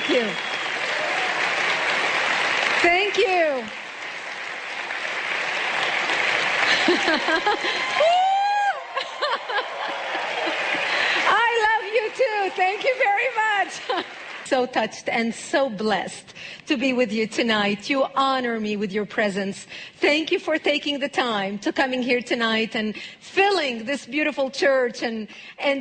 Thank you. Thank you. I love you too. Thank you very much. So touched and so blessed to be with you tonight. You honor me with your presence. Thank you for taking the time to coming here tonight and filling this beautiful church and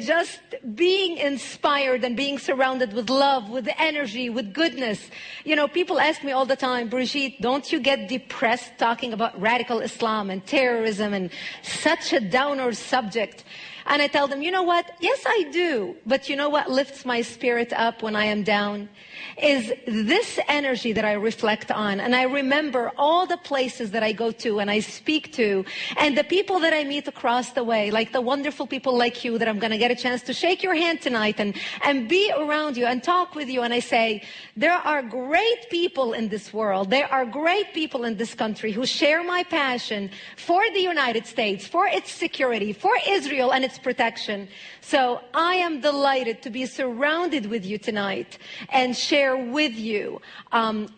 just being inspired and being surrounded with love, with energy, with goodness. You know, people ask me all the time, Brigitte, don't you get depressed talking about radical Islam and terrorism and such a downer subject? And I tell them, you know what? Yes, I do. But you know what lifts my spirit up when I am down? Is this energy that I reflect on. And I remember all the places that I go to and I speak to, and the people that I meet across the way, like the wonderful people like you that I'm going to get a chance to shake your hand tonight and be around you and talk with you. And I say, there are great people in this world. There are great people in this country who share my passion for the United States, for its security, for Israel and its protection. So I am delighted to be surrounded with you tonight and share with you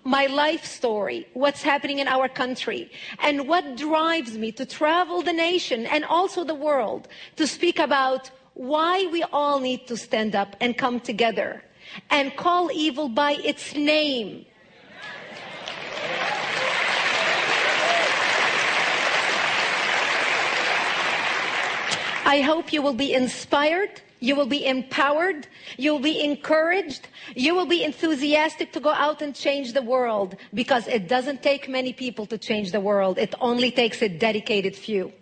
my life story, what's happening in our country, and what drives me to travel the nation and also the world to speak about why we all need to stand up and come together and call evil by its name. I hope you will be inspired, you will be empowered, you will be encouraged, you will be enthusiastic to go out and change the world, because it doesn't take many people to change the world. It only takes a dedicated few.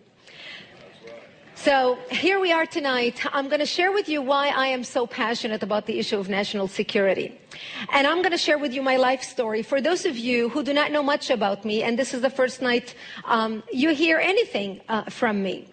So here we are tonight. I'm going to share with you why I am so passionate about the issue of national security. And I'm going to share with you my life story. For those of you who do not know much about me, and this is the first night you hear anything from me.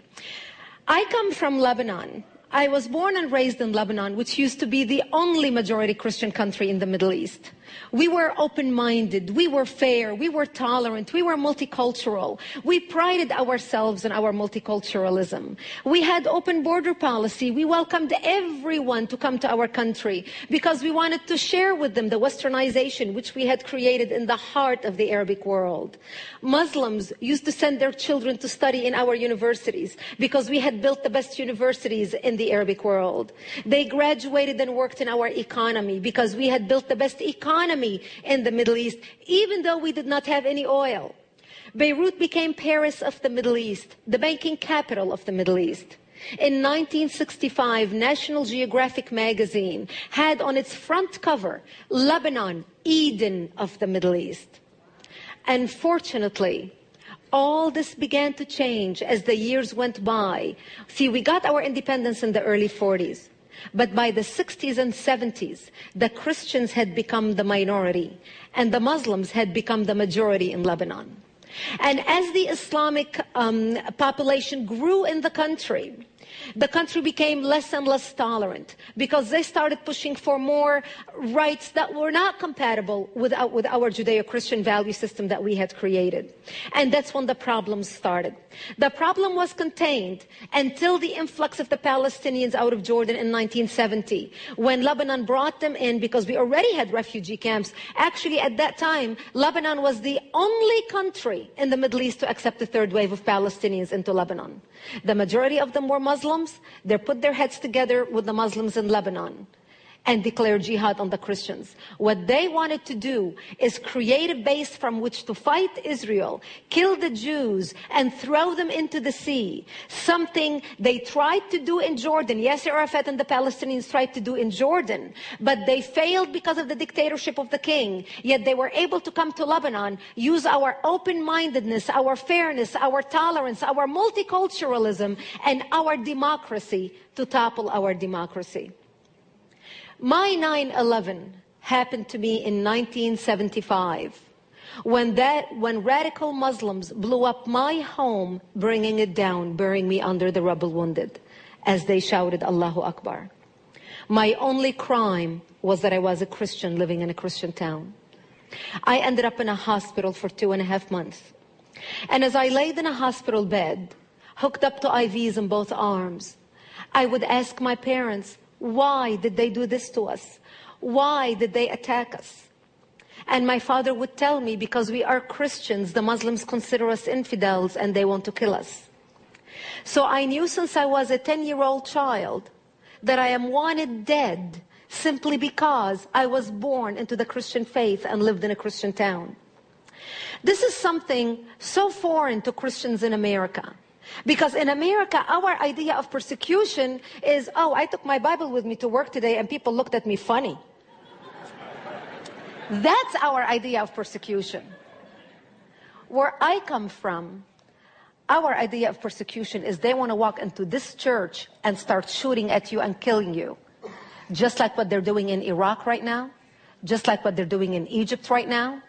I come from Lebanon. I was born and raised in Lebanon, which used to be the only majority Christian country in the Middle East. We were open-minded, we were fair, we were tolerant, we were multicultural. We prided ourselves in our multiculturalism. We had open border policy. We welcomed everyone to come to our country because we wanted to share with them the westernization which we had created in the heart of the Arabic world. Muslims used to send their children to study in our universities because we had built the best universities in the Arabic world. They graduated and worked in our economy because we had built the best economy in the Middle East, even though we did not have any oil. Beirut became Paris of the Middle East, the banking capital of the Middle East. In 1965, National Geographic magazine had on its front cover, Lebanon, Eden of the Middle East. Unfortunately, all this began to change as the years went by. See, we got our independence in the early 40s. But by the 60s and 70s, the Christians had become the minority and the Muslims had become the majority in Lebanon. And as the Islamic population grew in the country became less and less tolerant because they started pushing for more rights that were not compatible with our Judeo-Christian value system that we had created. And that's when the problems started. The problem was contained until the influx of the Palestinians out of Jordan in 1970, when Lebanon brought them in because we already had refugee camps. Actually, at that time, Lebanon was the only country in the Middle East to accept the third wave of Palestinians into Lebanon. The majority of them were Muslims. They put their heads together with the Muslims in Lebanon and declared jihad on the Christians. What they wanted to do is create a base from which to fight Israel, kill the Jews, and throw them into the sea. Something they tried to do in Jordan. Yasser Arafat and the Palestinians tried to do in Jordan, but they failed because of the dictatorship of the king. Yet they were able to come to Lebanon, use our open-mindedness, our fairness, our tolerance, our multiculturalism, and our democracy to topple our democracy. My 9/11 happened to me in 1975 when radical Muslims blew up my home, bringing it down, burying me under the rubble wounded as they shouted Allahu Akbar. My only crime was that I was a Christian living in a Christian town. I ended up in a hospital for 2.5 months. And as I laid in a hospital bed, hooked up to IVs in both arms, I would ask my parents, why did they do this to us? Why did they attack us? And my father would tell me, because we are Christians, the Muslims consider us infidels and they want to kill us. So I knew since I was a 10-year-old child that I am wanted dead simply because I was born into the Christian faith and lived in a Christian town. This is something so foreign to Christians in America. Because in America, our idea of persecution is, oh, I took my Bible with me to work today and people looked at me funny. That's our idea of persecution. Where I come from, our idea of persecution is they want to walk into this church and start shooting at you and killing you. Just like what they're doing in Iraq right now, just like what they're doing in Egypt right now,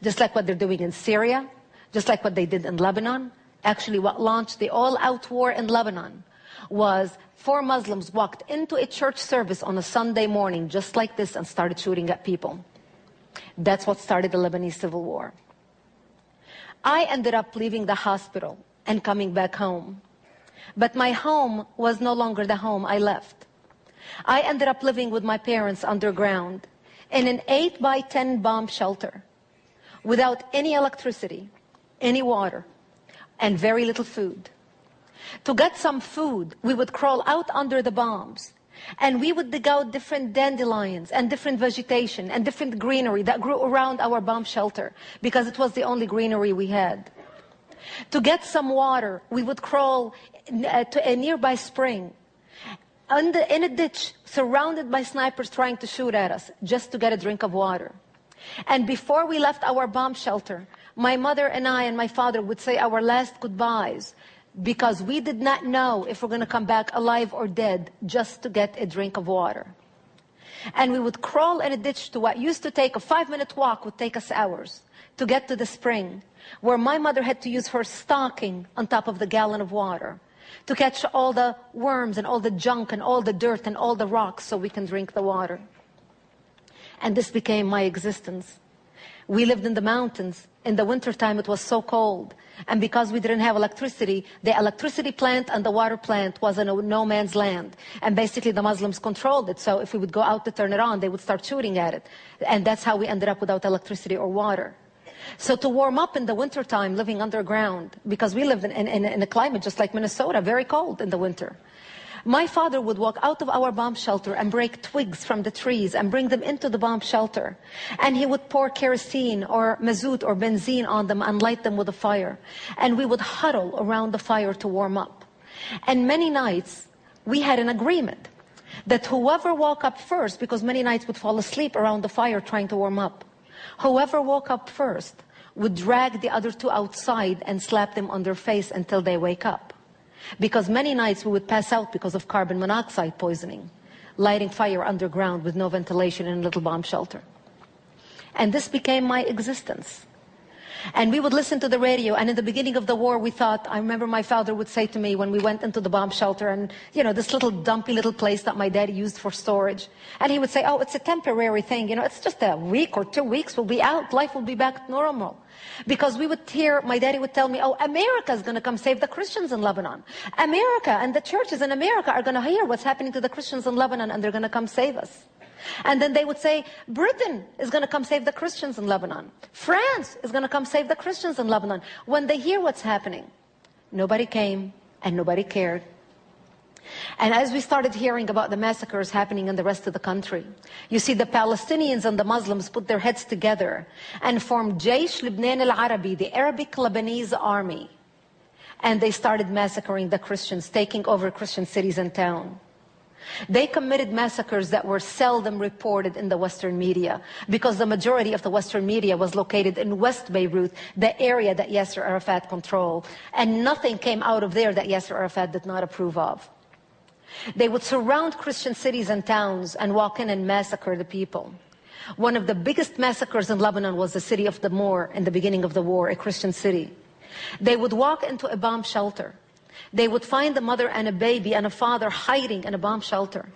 just like what they're doing in Syria, just like what they did in Lebanon. Actually, what launched the all-out war in Lebanon was 4 Muslims walked into a church service on a Sunday morning just like this and started shooting at people. That's what started the Lebanese civil war. I ended up leaving the hospital and coming back home. But my home was no longer the home I left. I ended up living with my parents underground in an 8-by-10 bomb shelter without any electricity, any water, and very little food. To get some food, we would crawl out under the bombs, and we would dig out different dandelions and different vegetation and different greenery that grew around our bomb shelter because it was the only greenery we had. To get some water, we would crawl to a nearby spring in a ditch surrounded by snipers trying to shoot at us just to get a drink of water. And before we left our bomb shelter, my mother and I and my father would say our last goodbyes because we did not know if we're going to come back alive or dead just to get a drink of water. And we would crawl in a ditch to what used to take a 5-minute walk would take us hours to get to the spring, where my mother had to use her stocking on top of the gallon of water to catch all the worms and all the junk and all the dirt and all the rocks so we can drink the water. And this became my existence. We lived in the mountains. In the wintertime, it was so cold. And because we didn't have electricity, the electricity plant and the water plant was in a no man's land. And basically, the Muslims controlled it. So if we would go out to turn it on, they would start shooting at it. And that's how we ended up without electricity or water. So to warm up in the wintertime, living underground, because we lived in a climate just like Minnesota, very cold in the winter. My father would walk out of our bomb shelter and break twigs from the trees and bring them into the bomb shelter. And he would pour kerosene or mazout or benzene on them and light them with a fire. And we would huddle around the fire to warm up. And many nights, we had an agreement that whoever woke up first, because many nights would fall asleep around the fire trying to warm up, whoever woke up first would drag the other 2 outside and slap them on their face until they wake up. Because many nights we would pass out because of carbon monoxide poisoning, lighting fire underground with no ventilation in a little bomb shelter. And this became my existence. And we would listen to the radio, and in the beginning of the war we thought, I remember my father would say to me when we went into the bomb shelter and, you know, this little dumpy little place that my daddy used for storage. And he would say, oh, it's a temporary thing, you know, it's just a week or 2 weeks, we'll be out, life will be back to normal. Because we would hear, my daddy would tell me, oh, America is going to come save the Christians in Lebanon. America and the churches in America are going to hear what's happening to the Christians in Lebanon and they're going to come save us. And then they would say, Britain is going to come save the Christians in Lebanon. France is going to come save the Christians in Lebanon. When they hear what's happening, nobody came and nobody cared. And as we started hearing about the massacres happening in the rest of the country, you see the Palestinians and the Muslims put their heads together and formed Jaysh Lebanon al-Arabi, the Arabic Lebanese army. And they started massacring the Christians, taking over Christian cities and towns. They committed massacres that were seldom reported in the Western media because the majority of the Western media was located in West Beirut, the area that Yasser Arafat controlled. And nothing came out of there that Yasser Arafat did not approve of. They would surround Christian cities and towns and walk in and massacre the people. One of the biggest massacres in Lebanon was the city of Damour in the beginning of the war, a Christian city. They would walk into a bomb shelter. They would find a mother and a baby and a father hiding in a bomb shelter.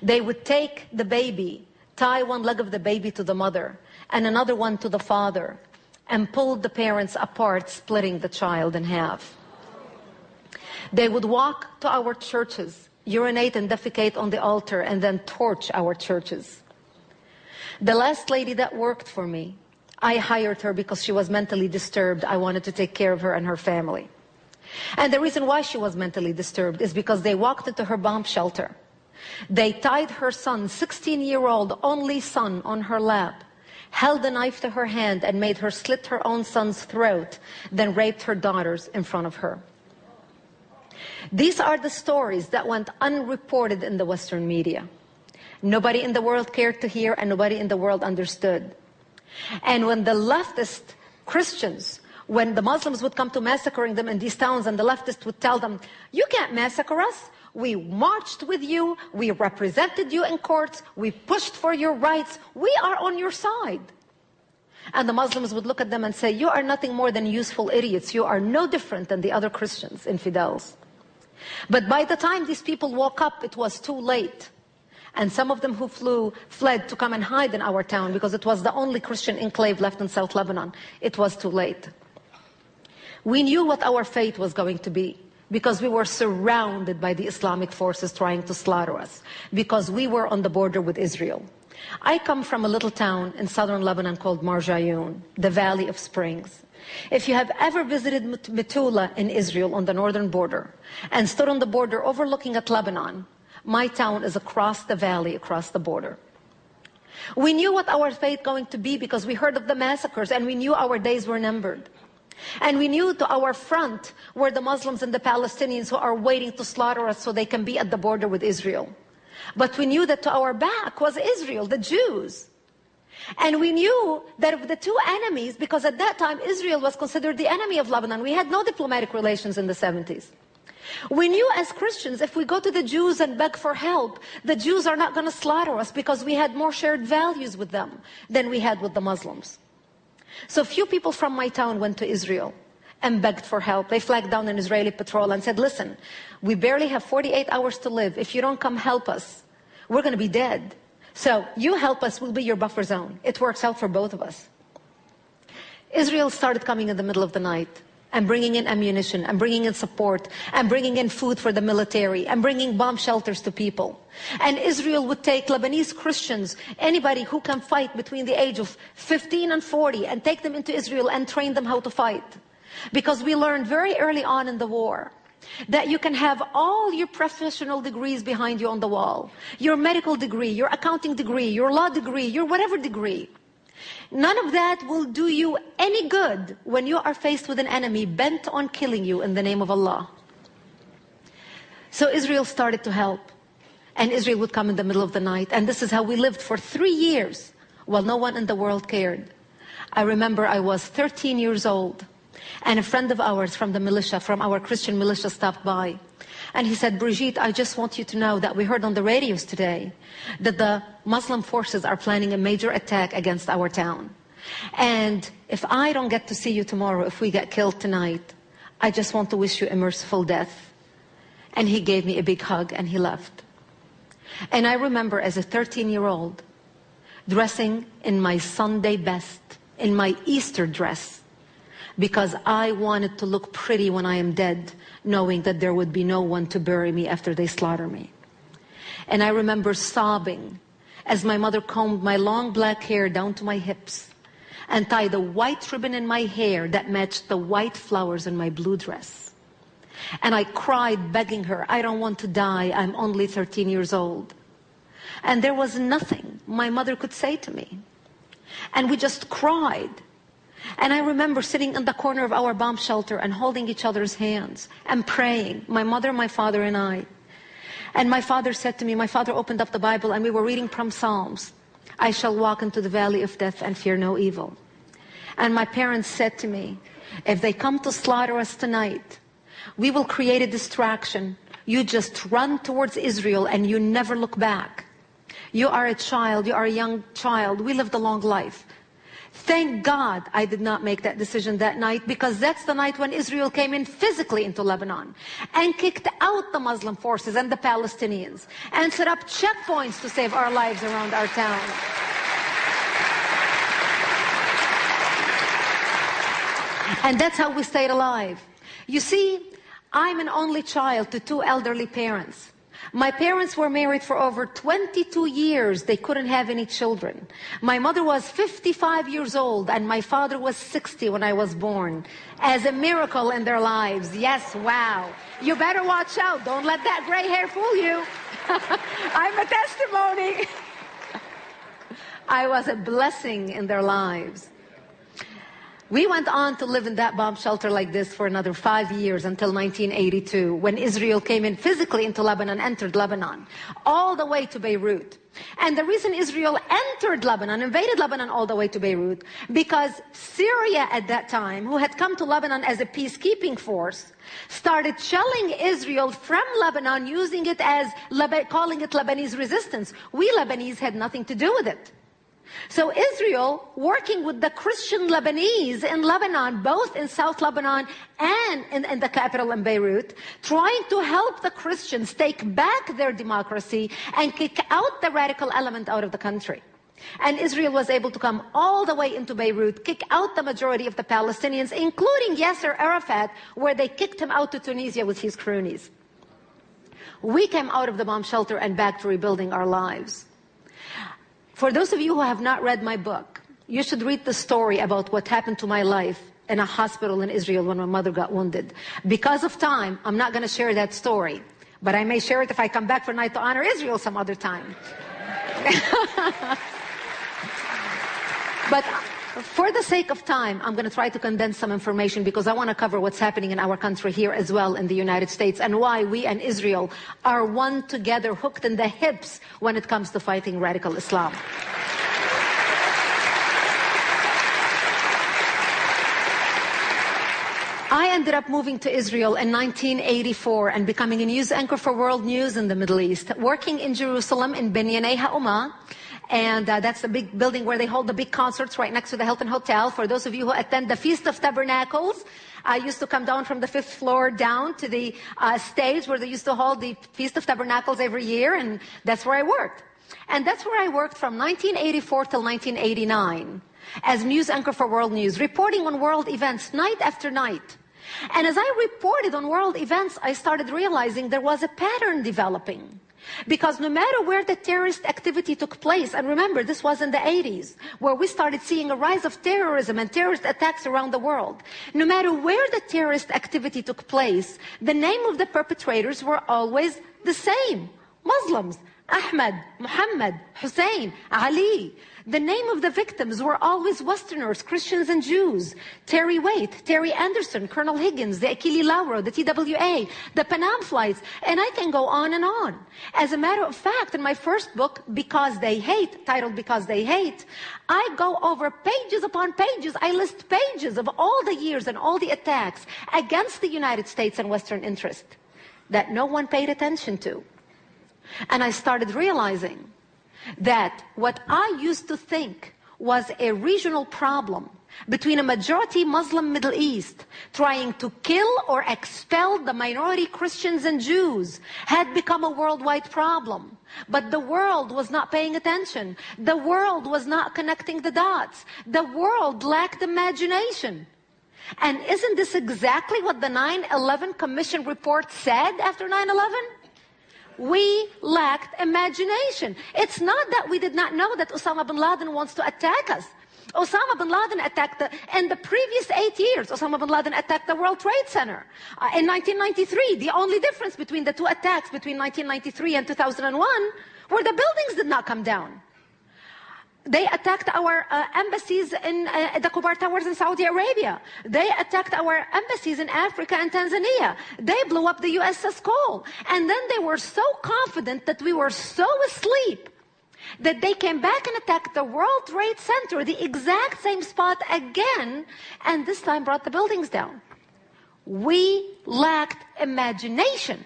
They would take the baby, tie one leg of the baby to the mother and another one to the father, and pull the parents apart, splitting the child in half. They would walk to our churches, urinate and defecate on the altar, and then torch our churches. The last lady that worked for me, I hired her because she was mentally disturbed. I wanted to take care of her and her family. And the reason why she was mentally disturbed is because they walked into her bomb shelter. They tied her son, 16-year-old only son, on her lap, held a knife to her hand and made her slit her own son's throat, then raped her daughters in front of her. These are the stories that went unreported in the Western media. Nobody in the world cared to hear, and nobody in the world understood. And when the leftist Christians, when the Muslims would come to massacring them in these towns, and the leftists would tell them, you can't massacre us. We marched with you. We represented you in courts. We pushed for your rights. We are on your side. And the Muslims would look at them and say, you are nothing more than useful idiots. You are no different than the other Christians, infidels. But by the time these people woke up, it was too late. And some of them who fled to come and hide in our town because it was the only Christian enclave left in South Lebanon. It was too late. We knew what our fate was going to be because we were surrounded by the Islamic forces trying to slaughter us, because we were on the border with Israel. I come from a little town in southern Lebanon called Marjayoun, the Valley of Springs. If you have ever visited Metula in Israel on the northern border and stood on the border overlooking at Lebanon, my town is across the valley, across the border. We knew what our fate going to be because we heard of the massacres, and we knew our days were numbered. And we knew to our front were the Muslims and the Palestinians who are waiting to slaughter us so they can be at the border with Israel. But we knew that to our back was Israel, the Jews. And we knew that of the two enemies, because at that time Israel was considered the enemy of Lebanon. We had no diplomatic relations in the 70s. We knew as Christians, if we go to the Jews and beg for help, the Jews are not going to slaughter us because we had more shared values with them than we had with the Muslims. So few people from my town went to Israel and begged for help. They flagged down an Israeli patrol and said, listen, we barely have 48 hours to live. If you don't come help us, we're going to be dead. So you help us, we'll be your buffer zone. It works out for both of us. Israel started coming in the middle of the night and bringing in ammunition, and bringing in support, and bringing in food for the military, and bringing bomb shelters to people. And Israel would take Lebanese Christians, anybody who can fight between the age of 15 and 40, and take them into Israel and train them how to fight. Because we learned very early on in the war that you can have all your professional degrees behind you on the wall, your medical degree, your accounting degree, your law degree, your whatever degree. None of that will do you any good when you are faced with an enemy bent on killing you in the name of Allah. So Israel started to help. And Israel would come in the middle of the night. And this is how we lived for 3 years while no one in the world cared. I remember I was 13 years old. And a friend of ours from the militia, from our Christian militia, stopped by. And he said, Brigitte, I just want you to know that we heard on the radios today that the Muslim forces are planning a major attack against our town. And if I don't get to see you tomorrow, if we get killed tonight, I just want to wish you a merciful death. And he gave me a big hug and he left. And I remember as a 13-year-old dressing in my Sunday best, in my Easter dress, because I wanted to look pretty when I am dead, knowing that there would be no one to bury me after they slaughter me. And I remember sobbing as my mother combed my long black hair down to my hips and tied a white ribbon in my hair that matched the white flowers in my blue dress. And I cried, begging her, I don't want to die, I'm only 13 years old. And there was nothing my mother could say to me. And we just cried. And I remember sitting in the corner of our bomb shelter and holding each other's hands and praying, my mother, my father, and I. And my father said to me, my father opened up the Bible and we were reading from Psalms. I shall walk into the valley of death and fear no evil. And my parents said to me, if they come to slaughter us tonight, we will create a distraction. You just run towards Israel and you never look back. You are a child, you are a young child. We lived a long life. Thank God I did not make that decision that night, because that's the night when Israel came in physically into Lebanon and kicked out the Muslim forces and the Palestinians and set up checkpoints to save our lives around our town. And that's how we stayed alive. You see, I'm an only child to 2 elderly parents. My parents were married for over 22 years. They couldn't have any children. My mother was 55 years old and my father was 60 when I was born. As a miracle in their lives. Yes, wow. You better watch out. Don't let that gray hair fool you. I'm a testimony. I was a blessing in their lives. We went on to live in that bomb shelter like this for another 5 years until 1982, when Israel came in physically into Lebanon, entered Lebanon, all the way to Beirut. And the reason Israel entered Lebanon, invaded Lebanon all the way to Beirut, because Syria at that time, who had come to Lebanon as a peacekeeping force, started shelling Israel from Lebanon, using it as, calling it Lebanese resistance. We Lebanese had nothing to do with it. So Israel, working with the Christian Lebanese in Lebanon, both in South Lebanon and in the capital in Beirut, trying to help the Christians take back their democracy and kick out the radical element out of the country. And Israel was able to come all the way into Beirut, kick out the majority of the Palestinians, including Yasser Arafat, where they kicked him out to Tunisia with his cronies. We came out of the bomb shelter and back to rebuilding our lives. For those of you who have not read my book, you should read the story about what happened to my life in a hospital in Israel when my mother got wounded. Because of time, I'm not going to share that story. But I may share it if I come back for Night to Honor Israel some other time. But for the sake of time, I'm going to try to condense some information because I want to cover what's happening in our country here as well in the United States and why we and Israel are one together, hooked in the hips when it comes to fighting radical Islam. I ended up moving to Israel in 1984 and becoming a news anchor for World News in the Middle East, working in Jerusalem in Binyanei HaUmah. And that's the big building where they hold the big concerts right next to the Hilton Hotel. For those of you who attend the Feast of Tabernacles, I used to come down from the 5th floor down to the stage where they used to hold the Feast of Tabernacles every year, and that's where I worked. And that's where I worked from 1984 till 1989 as news anchor for World News, reporting on world events night after night. And as I reported on world events, I started realizing there was a pattern developing. Because no matter where the terrorist activity took place, and remember, this was in the 80s, where we started seeing a rise of terrorism and terrorist attacks around the world. No matter where the terrorist activity took place, the name of the perpetrators were always the same. Muslims, Ahmed, Muhammad, Hussein, Ali. The name of the victims were always Westerners, Christians and Jews. Terry Waite, Terry Anderson, Colonel Higgins, the Achille Lauro, the TWA, the Panam flights, and I can go on and on. As a matter of fact, in my first book, Because They Hate, titled Because They Hate, I go over pages upon pages. I list pages of all the years and all the attacks against the United States and Western interest that no one paid attention to. And I started realizing that what I used to think was a regional problem between a majority Muslim Middle East trying to kill or expel the minority Christians and Jews had become a worldwide problem. But the world was not paying attention. The world was not connecting the dots. The world lacked imagination. And isn't this exactly what the 9/11 Commission report said after 9/11? We lacked imagination. It's not that we did not know that Osama bin Laden wants to attack us. Osama bin Laden attacked in the previous 8 years, Osama bin Laden attacked the World Trade Center in 1993. The only difference between the two attacks between 1993 and 2001 were the buildings did not come down. They attacked our embassies in the Kubar Towers in Saudi Arabia. They attacked our embassies in Africa and Tanzania. They blew up the USS Cole. And then they were so confident that we were so asleep that they came back and attacked the World Trade Center, the exact same spot again, and this time brought the buildings down. We lacked imagination.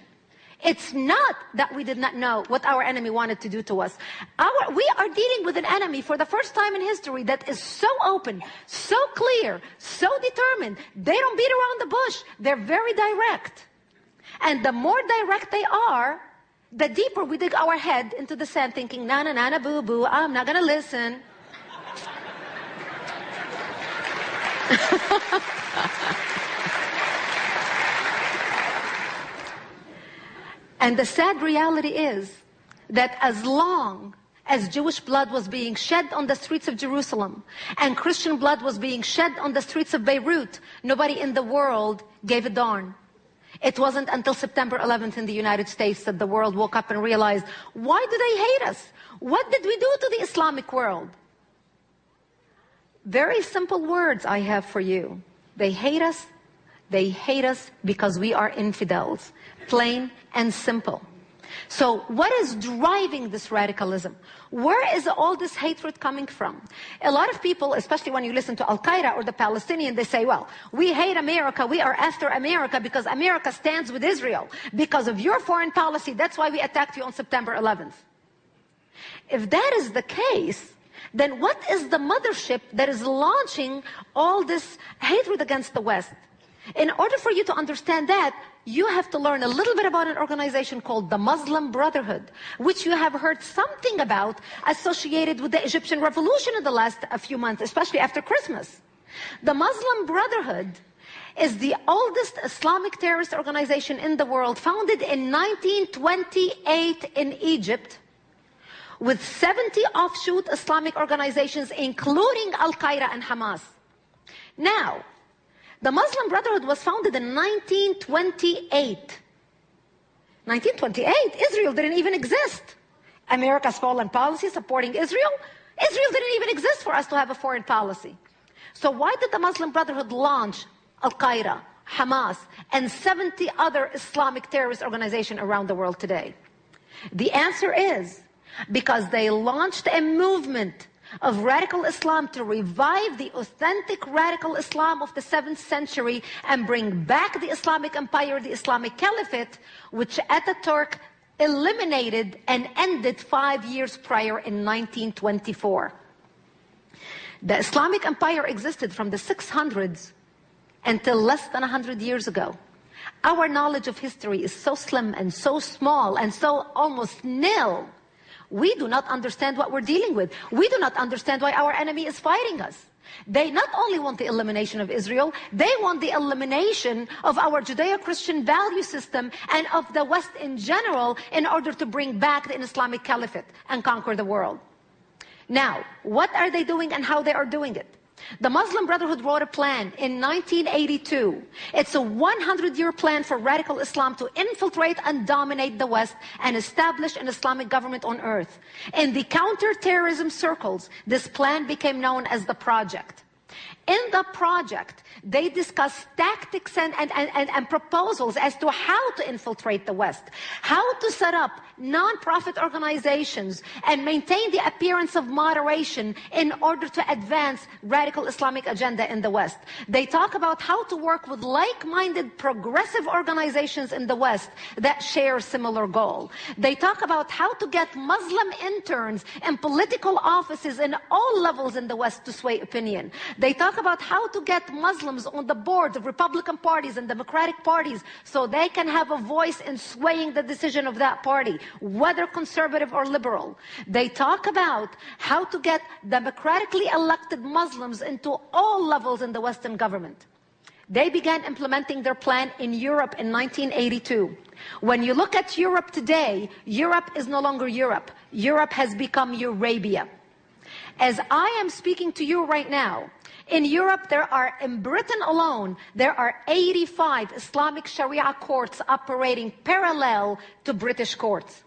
It's not that we did not know what our enemy wanted to do to us. We are dealing with an enemy for the first time in history that is so open, so clear, so determined. They don't beat around the bush. They're very direct. And the more direct they are, the deeper we dig our head into the sand thinking, na na na na boo boo, I'm not going to listen. And the sad reality is that as long as Jewish blood was being shed on the streets of Jerusalem and Christian blood was being shed on the streets of Beirut, nobody in the world gave a darn. It wasn't until September 11th in the United States that the world woke up and realized, why do they hate us? What did we do to the Islamic world? Very simple words I have for you. They hate us. They hate us because we are infidels. Plain and simple. So what is driving this radicalism? Where is all this hatred coming from? A lot of people, especially when you listen to Al-Qaeda or the Palestinian, they say, well, we hate America, we are after America because America stands with Israel. Because of your foreign policy, that's why we attacked you on September 11th. If that is the case, then what is the mothership that is launching all this hatred against the West? In order for you to understand that, you have to learn a little bit about an organization called the Muslim Brotherhood, which you have heard something about associated with the Egyptian revolution in the last few months, especially after Christmas. The Muslim Brotherhood is the oldest Islamic terrorist organization in the world, founded in 1928 in Egypt, with 70 offshoot Islamic organizations, including Al-Qaeda and Hamas. Now, the Muslim Brotherhood was founded in 1928. 1928? Israel didn't even exist. America's foreign policy supporting Israel? Israel didn't even exist for us to have a foreign policy. So why did the Muslim Brotherhood launch Al-Qaeda, Hamas, and 70 other Islamic terrorist organizations around the world today? The answer is because they launched a movement of radical Islam to revive the authentic radical Islam of the 7th century and bring back the Islamic Empire, the Islamic Caliphate, which Ataturk eliminated and ended 5 years prior in 1924. The Islamic Empire existed from the 600s until less than 100 years ago. Our knowledge of history is so slim and so small and so almost nil. We do not understand what we're dealing with. We do not understand why our enemy is fighting us. They not only want the elimination of Israel, they want the elimination of our Judeo-Christian value system and of the West in general in order to bring back the Islamic Caliphate and conquer the world. Now, what are they doing and how they are doing it? The Muslim Brotherhood wrote a plan in 1982. It's a 100-year plan for radical Islam to infiltrate and dominate the West and establish an Islamic government on earth. In the counter-terrorism circles, this plan became known as the Project. In the project, they discussed tactics and proposals as to how to infiltrate the West, how to set up non-profit organizations and maintain the appearance of moderation in order to advance radical Islamic agenda in the West. They talk about how to work with like-minded progressive organizations in the West that share similar goal. They talk about how to get Muslim interns in political offices in all levels in the West to sway opinion. They talk about how to get Muslims on the board of Republican parties and Democratic parties so they can have a voice in swaying the decision of that party, whether conservative or liberal. They talk about how to get democratically elected Muslims into all levels in the Western government. They began implementing their plan in Europe in 1982. When you look at Europe today, Europe is no longer Europe. Europe has become Eurabia. As I am speaking to you right now, in Europe, in Britain alone, there are 85 Islamic Sharia courts operating parallel to British courts.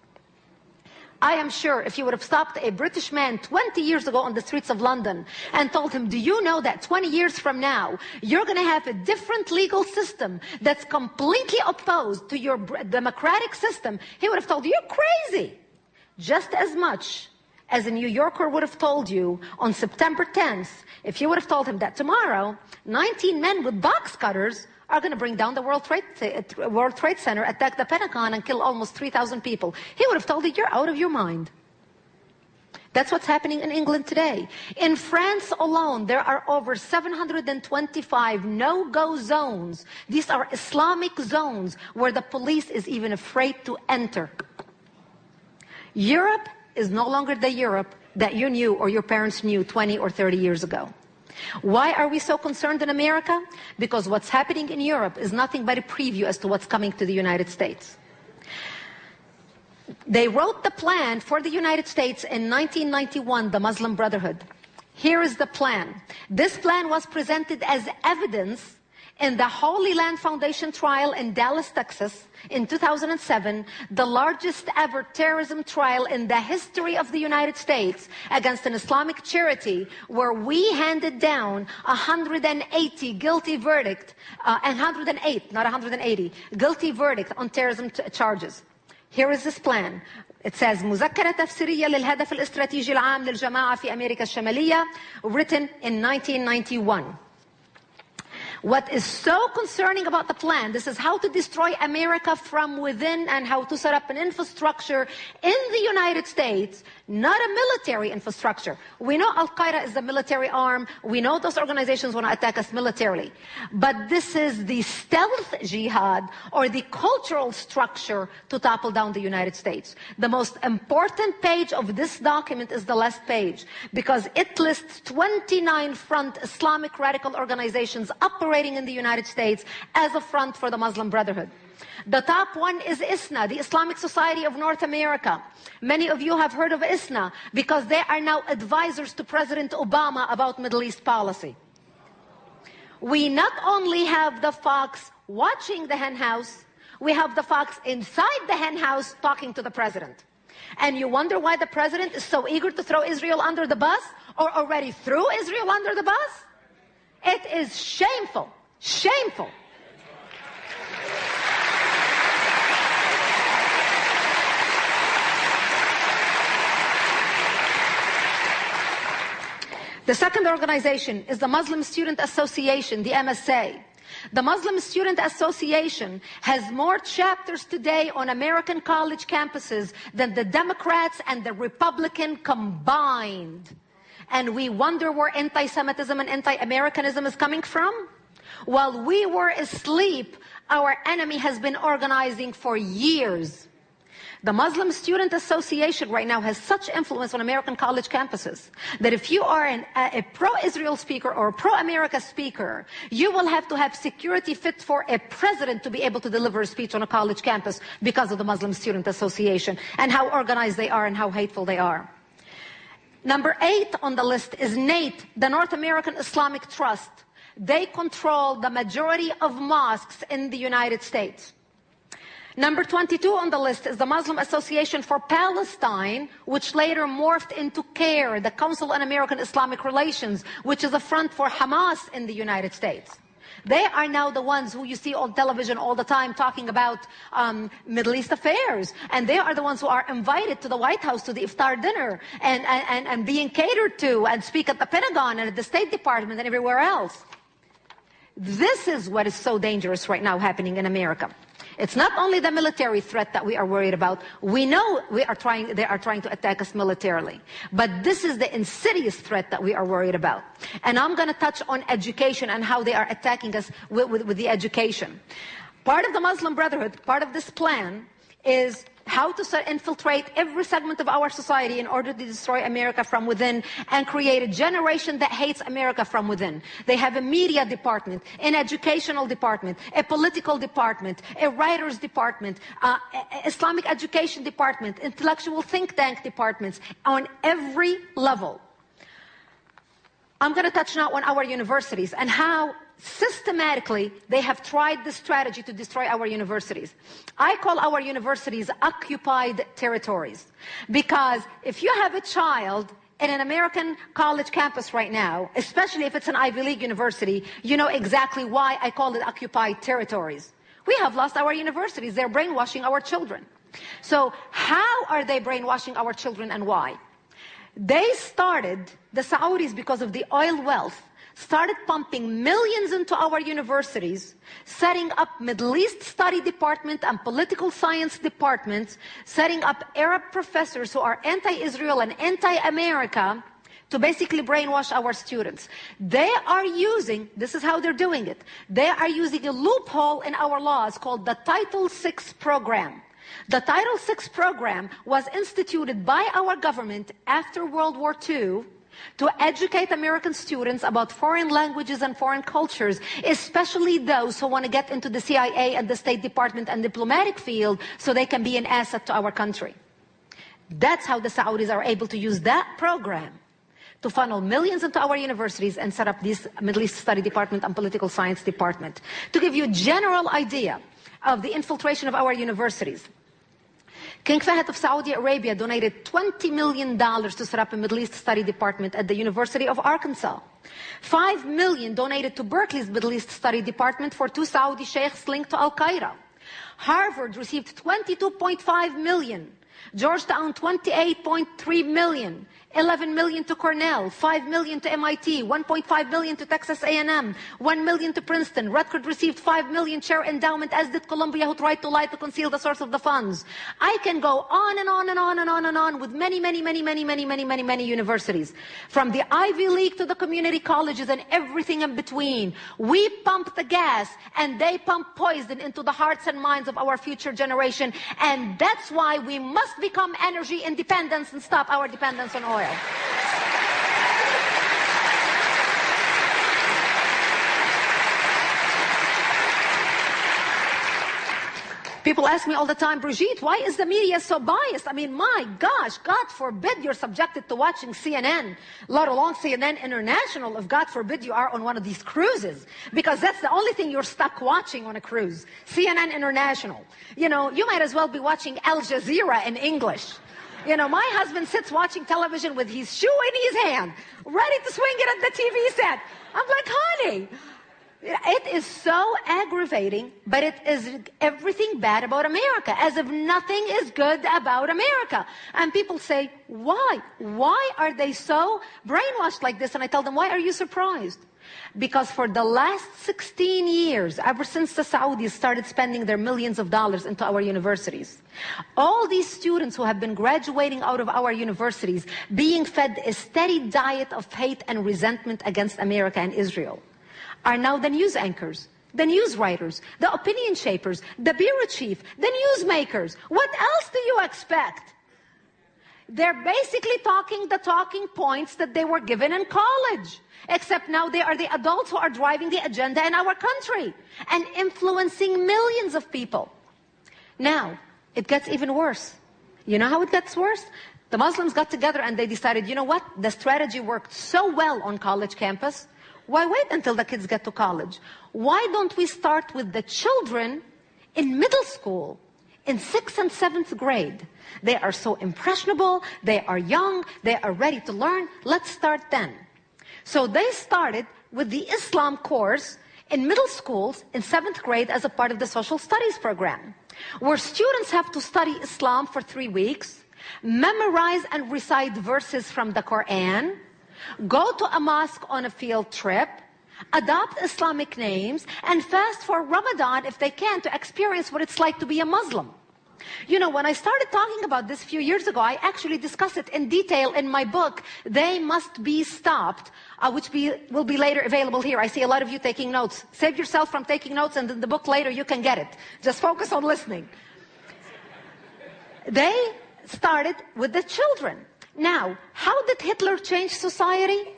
I am sure if you would have stopped a British man 20 years ago on the streets of London and told him, do you know that 20 years from now, you're going to have a different legal system that's completely opposed to your democratic system, he would have told you, you're crazy. Just as much as a New Yorker would have told you on September 10th, if you would have told him that tomorrow, 19 men with box cutters are going to bring down the World Trade Center, attack the Pentagon, and kill almost 3,000 people, he would have told you, you're out of your mind. That's what's happening in England today. In France alone, there are over 725 no-go zones. These are Islamic zones where the police is even afraid to enter. Europe is no longer the Europe that you knew or your parents knew 20 or 30 years ago. Why are we so concerned in America? Because what's happening in Europe is nothing but a preview as to what's coming to the United States. They wrote the plan for the United States in 1991, the Muslim Brotherhood. Here is the plan. This plan was presented as evidence in the Holy Land Foundation trial in Dallas, Texas, in 2007, the largest ever terrorism trial in the history of the United States against an Islamic charity, where we handed down 180 guilty verdict, and 108, not 180, guilty verdict on terrorism charges. Here is this plan. It says مذكرة تفسيرية للهدف الاستراتيجي العام للجماعة في أمريكا الشمالية, written in 1991. What is so concerning about the plan, this is how to destroy America from within and how to set up an infrastructure in the United States, not a military infrastructure. We know Al-Qaeda is the military arm. We know those organizations want to attack us militarily. But this is the stealth jihad, or the cultural structure to topple down the United States. The most important page of this document is the last page, because it lists 29 front Islamic radical organizations operating in the United States as a front for the Muslim Brotherhood. The top one is ISNA, the Islamic Society of North America. Many of you have heard of ISNA because they are now advisors to President Obama about Middle East policy. We not only have the fox watching the hen house, we have the fox inside the hen house talking to the president. And you wonder why the president is so eager to throw Israel under the bus, or already threw Israel under the bus? It is shameful, shameful. The second organization is the Muslim Student Association, the MSA. The Muslim Student Association has more chapters today on American college campuses than the Democrats and the Republican combined. And we wonder where anti-Semitism and anti-Americanism is coming from? While we were asleep, our enemy has been organizing for years. The Muslim Student Association right now has such influence on American college campuses that if you are a pro-Israel speaker or a pro-America speaker, you will have to have security fit for a president to be able to deliver a speech on a college campus because of the Muslim Student Association and how organized they are and how hateful they are. Number 8 on the list is NATE, the North American Islamic Trust. They control the majority of mosques in the United States. Number 22 on the list is the Muslim Association for Palestine, which later morphed into CARE, the Council on American Islamic Relations, which is a front for Hamas in the United States. They are now the ones who you see on television all the time talking about Middle East affairs. And they are the ones who are invited to the White House to the iftar dinner and being catered to and speak at the Pentagon and at the State Department and everywhere else. This is what is so dangerous right now happening in America. It's not only the military threat that we are worried about. We know they are trying to attack us militarily. But this is the insidious threat that we are worried about. And I'm going to touch on education and how they are attacking us with the education. Part of the Muslim Brotherhood, part of this plan, is how to infiltrate every segment of our society in order to destroy America from within and create a generation that hates America from within. They have a media department, an educational department, a political department, a writers department, Islamic education department, intellectual think tank departments on every level. I'm going to touch now on our universities and how systematically they have tried this strategy to destroy our universities. I call our universities occupied territories, because if you have a child in an American college campus right now, especially if it's an Ivy League university, you know exactly why I call it occupied territories. We have lost our universities. They're brainwashing our children. So how are they brainwashing our children and why? They started, the Saudis, because of the oil wealth, started pumping millions into our universities, setting up Middle East study department and political science departments, setting up Arab professors who are anti-Israel and anti-America to basically brainwash our students. They are using, this is how they're doing it, they are using a loophole in our laws called the Title VI program. The Title VI program was instituted by our government after World War II to educate American students about foreign languages and foreign cultures, especially those who want to get into the CIA and the State Department and diplomatic field so they can be an asset to our country. That's how the Saudis are able to use that program to funnel millions into our universities and set up this Middle East Study Department and Political Science Department. To give you a general idea of the infiltration of our universities, King Fahd of Saudi Arabia donated $20 million to set up a Middle East Study Department at the University of Arkansas. $5 million donated to Berkeley's Middle East Study Department for 2 Saudi sheikhs linked to Al-Qaeda. Harvard received $22.5 million. Georgetown, $28.3 million. 11 million to Cornell, 5 million to MIT, 1.5 million to Texas A&M, 1 million to Princeton. Rutgers received 5 million share endowment, as did Columbia, who tried to lie to conceal the source of the funds. I can go on and on and on and on and on with many universities. From the Ivy League to the community colleges and everything in between. We pump the gas and they pump poison into the hearts and minds of our future generation. And that's why we must become energy independent and stop our dependence on oil. People ask me all the time, Brigitte, why is the media so biased? I mean, my gosh, God forbid you're subjected to watching CNN, let alone CNN International, if God forbid you are on one of these cruises, because that's the only thing you're stuck watching on a cruise, CNN International. You know, you might as well be watching Al Jazeera in English. You know, my husband sits watching television with his shoe in his hand, ready to swing it at the TV set. I'm like, honey, it is so aggravating, but it is everything bad about America, as if nothing is good about America. And people say, why? Why are they so brainwashed like this? And I tell them, why are you surprised? Because for the last 16 years, ever since the Saudis started spending their millions of dollars into our universities, all these students who have been graduating out of our universities being fed a steady diet of hate and resentment against America and Israel are now the news anchors, the news writers, the opinion shapers, the bureau chief, the newsmakers. What else do you expect? They're basically talking the talking points that they were given in college. Except now they are the adults who are driving the agenda in our country and influencing millions of people. Now, it gets even worse. You know how it gets worse? The Muslims got together and they decided, you know what? The strategy worked so well on college campus. Why wait until the kids get to college? Why don't we start with the children in middle school, in 6th and 7th grade? They are so impressionable, they are young, they are ready to learn. Let's start then. So they started with the Islam course in middle schools in 7th grade as a part of the social studies program, where students have to study Islam for 3 weeks, memorize and recite verses from the Quran, go to a mosque on a field trip, adopt Islamic names, and fast for Ramadan if they can to experience what it's like to be a Muslim. You know, when I started talking about this a few years ago, I actually discussed it in detail in my book, They Must Be Stopped, which will be later available here. I see a lot of you taking notes. Save yourself from taking notes, and in the book later you can get it. Just focus on listening. They started with the children. Now, how did Hitler change society?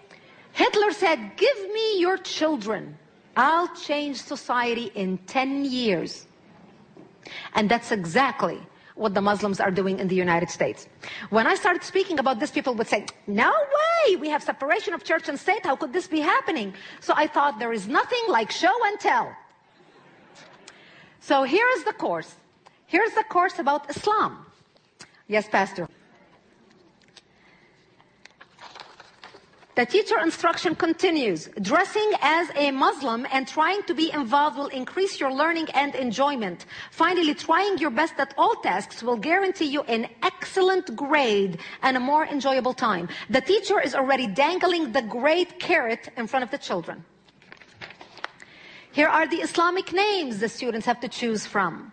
Hitler said, give me your children. I'll change society in 10 years. And that's exactly what the Muslims are doing in the United States. When I started speaking about this, people would say, no way, we have separation of church and state. How could this be happening? So I thought there is nothing like show and tell. So here is the course. Here's the course about Islam. Yes, Pastor. The teacher instruction continues. Dressing as a Muslim and trying to be involved will increase your learning and enjoyment. Finally, trying your best at all tasks will guarantee you an excellent grade and a more enjoyable time. The teacher is already dangling the great carrot in front of the children. Here are the Islamic names the students have to choose from.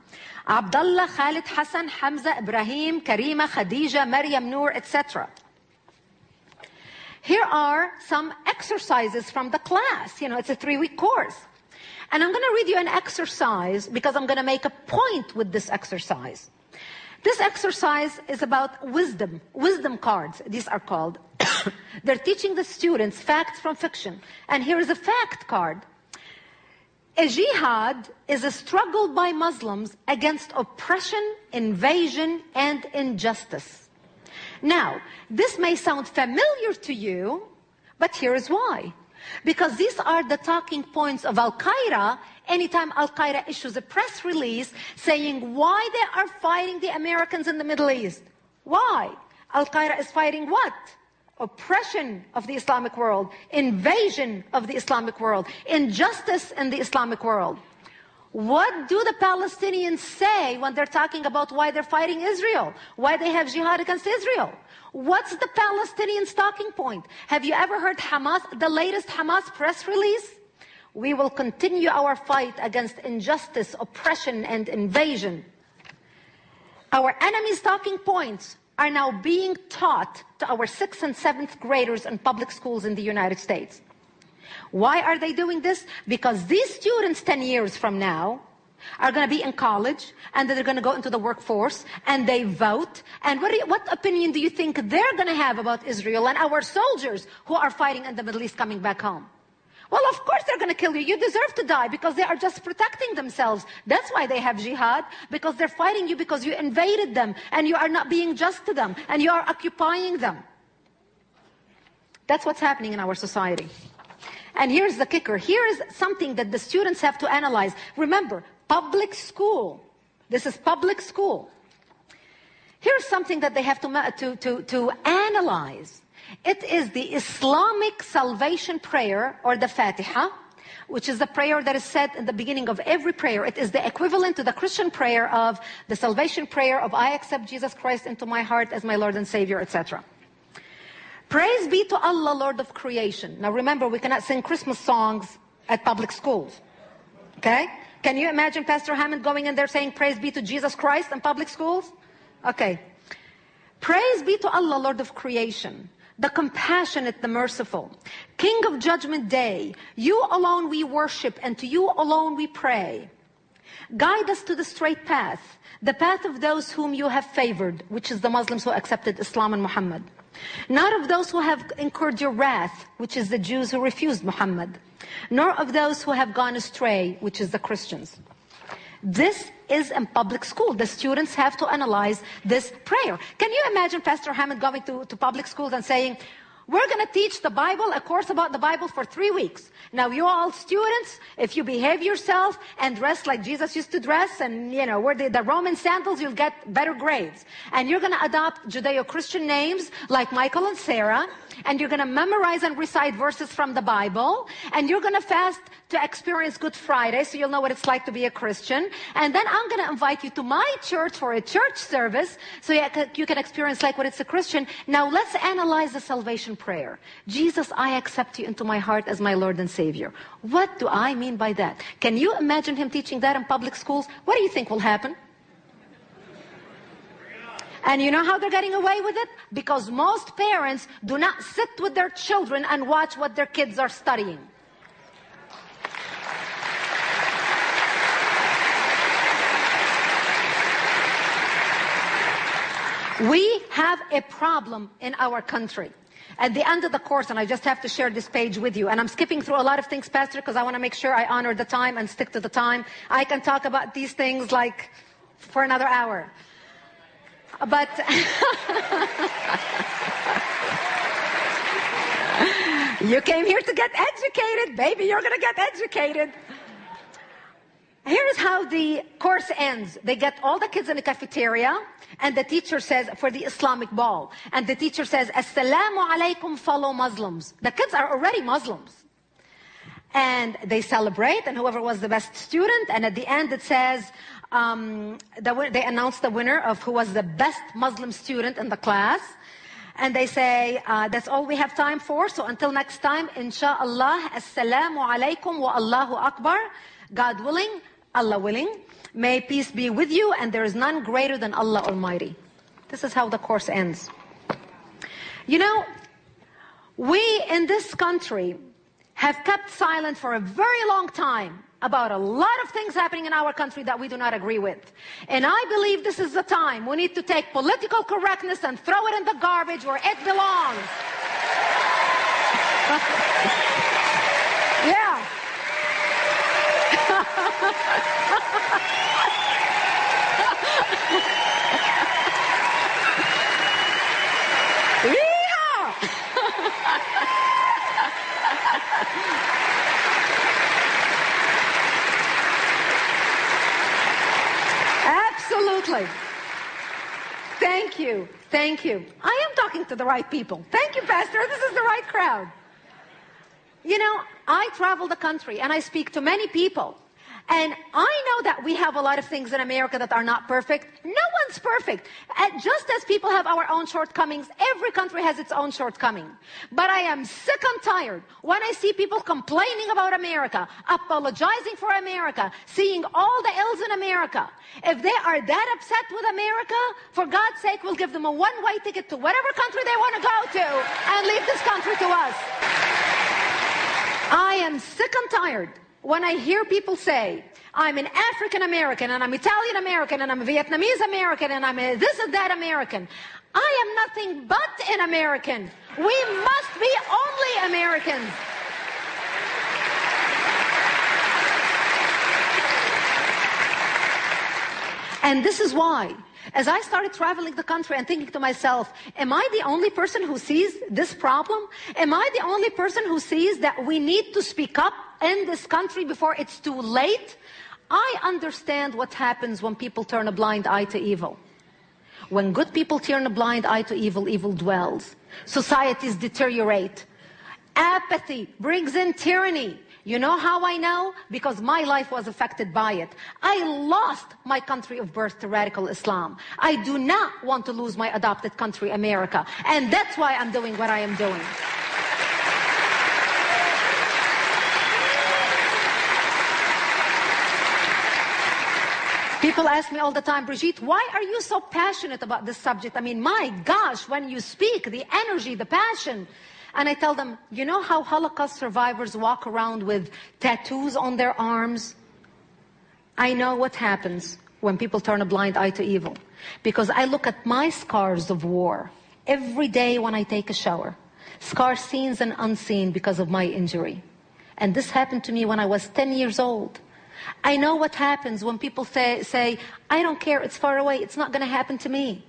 Abdullah, Khalid, Hassan, Hamza, Ibrahim, Karima, Khadija, Maryam, Noor, etc. Here are some exercises from the class. You know, it's a 3-week course. And I'm going to read you an exercise because I'm going to make a point with this exercise. This exercise is about wisdom cards, these are called. They're teaching the students facts from fiction. And here is a fact card. A jihad is a struggle by Muslims against oppression, invasion, and injustice. Now, this may sound familiar to you, but here is why. Because these are the talking points of Al-Qaeda anytime Al-Qaeda issues a press release saying why they are fighting the Americans in the Middle East. Why? Al-Qaeda is fighting what? Oppression of the Islamic world, invasion of the Islamic world, injustice in the Islamic world. What do the Palestinians say when they're talking about why they're fighting Israel? Why they have jihad against Israel? What's the Palestinians' talking point? Have you ever heard Hamas, the latest Hamas press release? We will continue our fight against injustice, oppression, and invasion. Our enemies' talking points are now being taught to our 6th and 7th graders in public schools in the United States. Why are they doing this? Because these students 10 years from now are going to be in college, and they're going to go into the workforce, and they vote. And what opinion do you think they're going to have about Israel and our soldiers who are fighting in the Middle East coming back home? Well, of course they're going to kill you. You deserve to die because they are just protecting themselves. That's why they have jihad, because they're fighting you because you invaded them and you are not being just to them and you are occupying them. That's what's happening in our society. And here's the kicker. Here is something that the students have to analyze. Remember, public school. This is public school. Here's something that they have to analyze. It is the Islamic salvation prayer, or the Fatiha, which is the prayer that is said in the beginning of every prayer. It is the equivalent to the Christian prayer of the salvation prayer of I accept Jesus Christ into my heart as my Lord and Savior, etc. Praise be to Allah, Lord of creation. Now remember, we cannot sing Christmas songs at public schools. Okay? Can you imagine Pastor Hammond going in there saying praise be to Jesus Christ in public schools? Okay. Praise be to Allah, Lord of creation, the compassionate, the merciful, King of Judgment Day. You alone we worship, and to you alone we pray. Guide us to the straight path, the path of those whom you have favored, which is the Muslims who accepted Islam and Muhammad. Not of those who have incurred your wrath, which is the Jews who refused Muhammad. Nor of those who have gone astray, which is the Christians. This is in public school. The students have to analyze this prayer. Can you imagine Pastor Hammond going to public schools and saying, we're going to teach the Bible, a course about the Bible for 3 weeks. Now you all students, if you behave yourself and dress like Jesus used to dress and, wear the Roman sandals, you'll get better grades. And you're going to adopt Judeo-Christian names like Michael and Sarah. And you're going to memorize and recite verses from the Bible. And you're going to fast to experience Good Friday, so you'll know what it's like to be a Christian. And then I'm going to invite you to my church for a church service, so you can experience like what it's a Christian. Now let's analyze the salvation prayer. Jesus, I accept you into my heart as my Lord and Savior. What do I mean by that? Can you imagine him teaching that in public schools? What do you think will happen? And you know how they're getting away with it? Because most parents do not sit with their children and watch what their kids are studying. We have a problem in our country. At the end of the course, and I just have to share this page with you, and I'm skipping through a lot of things, Pastor, because I want to make sure I honor the time and stick to the time. I can talk about these things like for another hour. But you came here to get educated, baby. You're going to get educated. Here's how the course ends. They get all the kids in the cafeteria, and the teacher says, for the Islamic ball, and the teacher says, Assalamu alaikum, fellow Muslims. The kids are already Muslims. And they celebrate, and whoever was the best student, and at the end it says, they announce the winner of who was the best Muslim student in the class. And they say, that's all we have time for. So until next time, inshallah, assalamu alaikum wa Allahu akbar. God willing, Allah willing, may peace be with you, and there is none greater than Allah Almighty. This is how the course ends. We in this country have kept silent for a very long time about a lot of things happening in our country that we do not agree with. And I believe this is the time we need to take political correctness and throw it in the garbage where it belongs. Yeah. Yeehaw! Absolutely. Thank you. Thank you. I am talking to the right people. Thank you, Pastor. This is the right crowd. You know, I travel the country and I speak to many people. And I know that we have a lot of things in America that are not perfect. No one's perfect. And just as people have our own shortcomings, every country has its own shortcoming. But I am sick and tired when I see people complaining about America, apologizing for America, seeing all the ills in America. If they are that upset with America, for God's sake, we'll give them a one-way ticket to whatever country they want to go to and leave this country to us. I am sick and tired when I hear people say, I'm an African American, and I'm Italian American, and I'm a Vietnamese American, and I'm a this and that American. I am nothing but an American. We must be only Americans. And this is why, as I started traveling the country and thinking to myself, am I the only person who sees this problem? Am I the only person who sees that we need to speak up in this country before it's too late? I understand what happens when people turn a blind eye to evil. When good people turn a blind eye to evil, evil dwells. Societies deteriorate. Apathy brings in tyranny. You know how I know? Because my life was affected by it. I lost my country of birth to radical Islam. I do not want to lose my adopted country, America. And that's why I'm doing what I am doing. People ask me all the time, Brigitte, why are you so passionate about this subject? I mean, my gosh, when you speak, the energy, the passion. And I tell them, you know how Holocaust survivors walk around with tattoos on their arms? I know what happens when people turn a blind eye to evil. Because I look at my scars of war every day when I take a shower. Scars seen and unseen because of my injury. And this happened to me when I was 10 years old. I know what happens when people say, I don't care, it's far away, it's not going to happen to me.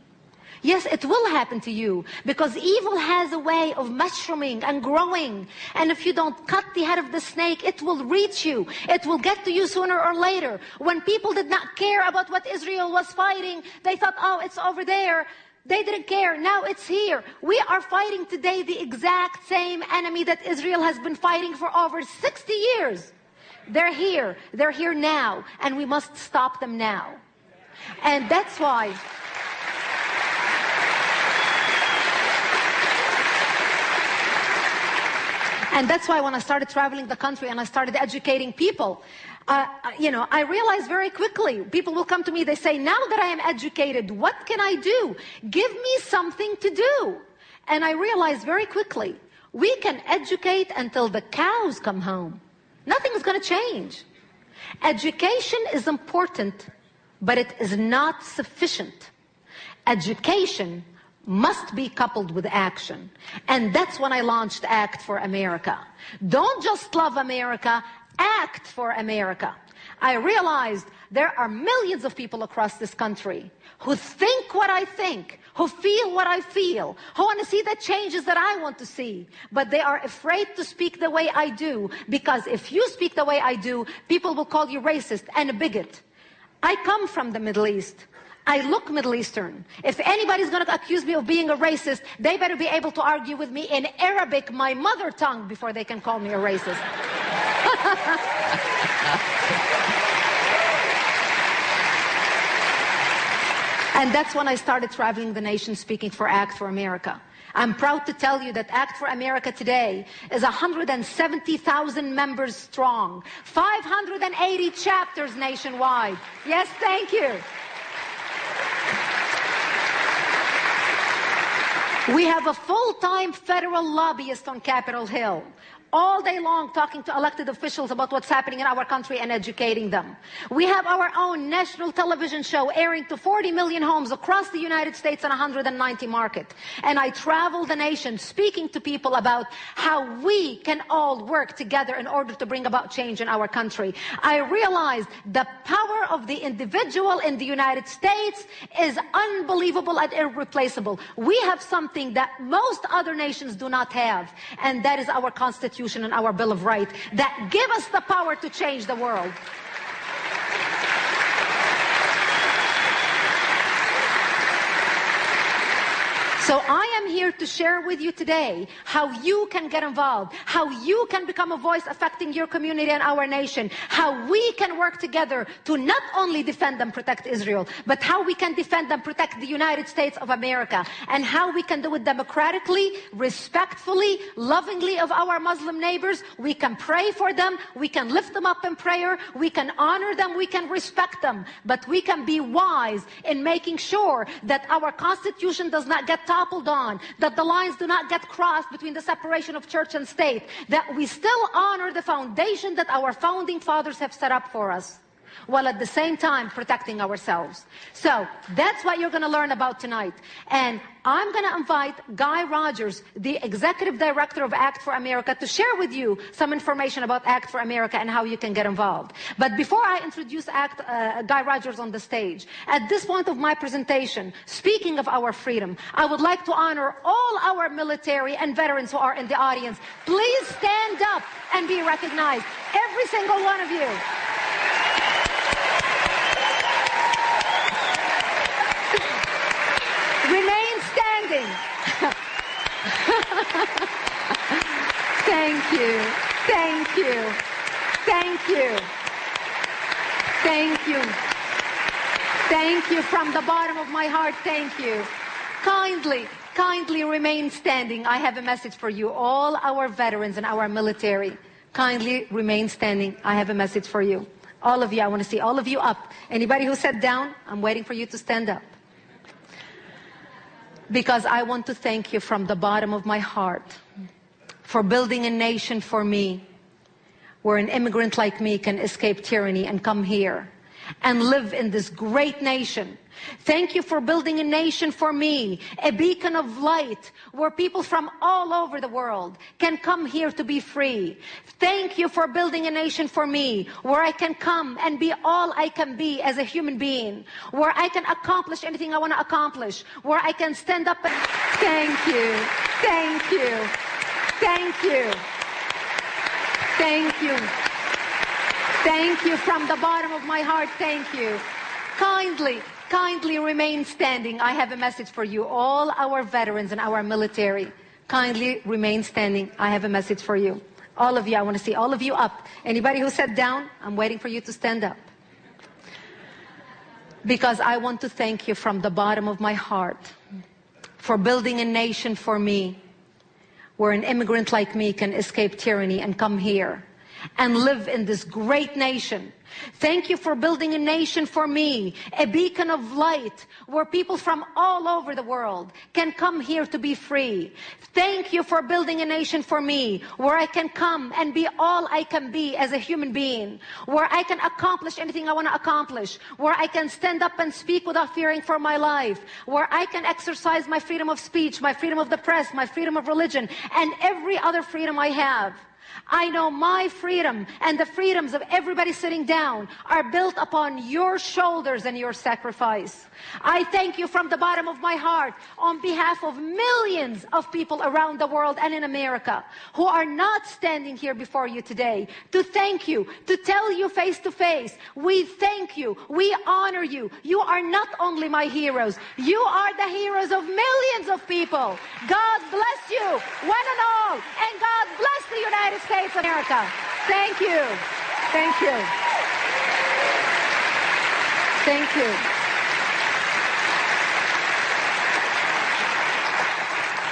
Yes, it will happen to you, because evil has a way of mushrooming and growing. And if you don't cut the head of the snake, it will reach you. It will get to you sooner or later. When people did not care about what Israel was fighting, they thought, oh, it's over there. They didn't care. Now it's here. We are fighting today the exact same enemy that Israel has been fighting for over 60 years. They're here. They're here now. And we must stop them now. And that's why... And that's why when I started traveling the country and I started educating people, I realized very quickly, people will come to me, they say, now that I am educated, what can I do? Give me something to do. And I realized very quickly, we can educate until the cows come home. Nothing is going to change. Education is important, but it is not sufficient. Education must be coupled with action. And that's when I launched Act for America. Don't just love America, act for America. I realized there are millions of people across this country who think what I think, who feel what I feel, who want to see the changes that I want to see. But they are afraid to speak the way I do, because if you speak the way I do, people will call you racist and a bigot. I come from the Middle East. I look Middle Eastern. If anybody's going to accuse me of being a racist, they better be able to argue with me in Arabic, my mother tongue, before they can call me a racist. And that's when I started traveling the nation speaking for Act for America. I'm proud to tell you that Act for America today is 170,000 members strong, 580 chapters nationwide. Yes, thank you. We have a full-time federal lobbyist on Capitol Hill, all day long talking to elected officials about what's happening in our country and educating them. We have our own national television show airing to 40 million homes across the United States and 190 markets. And I travel the nation speaking to people about how we can all work together in order to bring about change in our country. I realized the power of the individual in the United States is unbelievable and irreplaceable. We have something that most other nations do not have, and that is our Constitution and our Bill of Rights that give us the power to change the world. So I am here to share with you today how you can get involved, how you can become a voice affecting your community and our nation, how we can work together to not only defend and protect Israel, but how we can defend and protect the United States of America, and how we can do it democratically, respectfully, lovingly of our Muslim neighbors. We can pray for them, we can lift them up in prayer, we can honor them, we can respect them, but we can be wise in making sure that our Constitution does not get toppled on, that the lines do not get crossed between the separation of church and state, that we still honor the foundation that our founding fathers have set up for us, while at the same time protecting ourselves. So that's what you're going to learn about tonight. And I'm going to invite Guy Rogers, the Executive Director of Act for America, to share with you some information about Act for America and how you can get involved. But before I introduce Guy Rogers on the stage, at this point of my presentation, speaking of our freedom, I would like to honor all our military and veterans who are in the audience. Please stand up and be recognized, every single one of you. Remain standing. Thank you. Thank you. Thank you. Thank you. Thank you from the bottom of my heart. Thank you. Kindly remain standing. I have a message for you, all our veterans and our military. Kindly remain standing. I have a message for you. All of you, I want to see all of you up. Anybody who sat down, I'm waiting for you to stand up. Because I want to thank you from the bottom of my heart for building a nation for me, where an immigrant like me can escape tyranny and come here and live in this great nation. Thank you for building a nation for me, a beacon of light where people from all over the world can come here to be free. Thank you for building a nation for me where I can come and be all I can be as a human being, where I can accomplish anything I want to accomplish, where I can stand up and... Thank you. Thank you. Thank you. Thank you. Thank you from the bottom of my heart. Thank you. Kindly remain standing. I have a message for you, all our veterans and our military. Kindly remain standing. I have a message for you. All of you, I want to see all of you up. Anybody who sat down, I'm waiting for you to stand up. Because I want to thank you from the bottom of my heart for building a nation for me, where an immigrant like me can escape tyranny and come here and live in this great nation. Thank you for building a nation for me, a beacon of light where people from all over the world can come here to be free. Thank you for building a nation for me where I can come and be all I can be as a human being, where I can accomplish anything I want to accomplish, where I can stand up and speak without fearing for my life, where I can exercise my freedom of speech, my freedom of the press, my freedom of religion, and every other freedom I have. I know my freedom and the freedoms of everybody sitting down are built upon your shoulders and your sacrifice. I thank you from the bottom of my heart on behalf of millions of people around the world and in America who are not standing here before you today, to thank you, to tell you face to face, we thank you, we honor you. You are not only my heroes, you are the heroes of millions of people. God bless you, one and all, and God bless the United States of America. Thank you. Thank you. Thank you.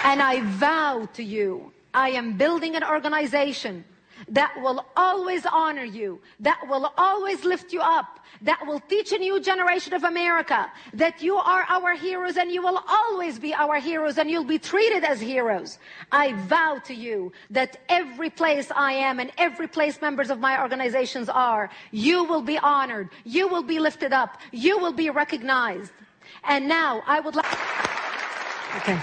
And I vow to you, I am building an organization that will always honor you, that will always lift you up, that will teach a new generation of America that you are our heroes and you will always be our heroes and you'll be treated as heroes. I vow to you that every place I am and every place members of my organizations are, you will be honored, you will be lifted up, you will be recognized. And now I would like... Okay.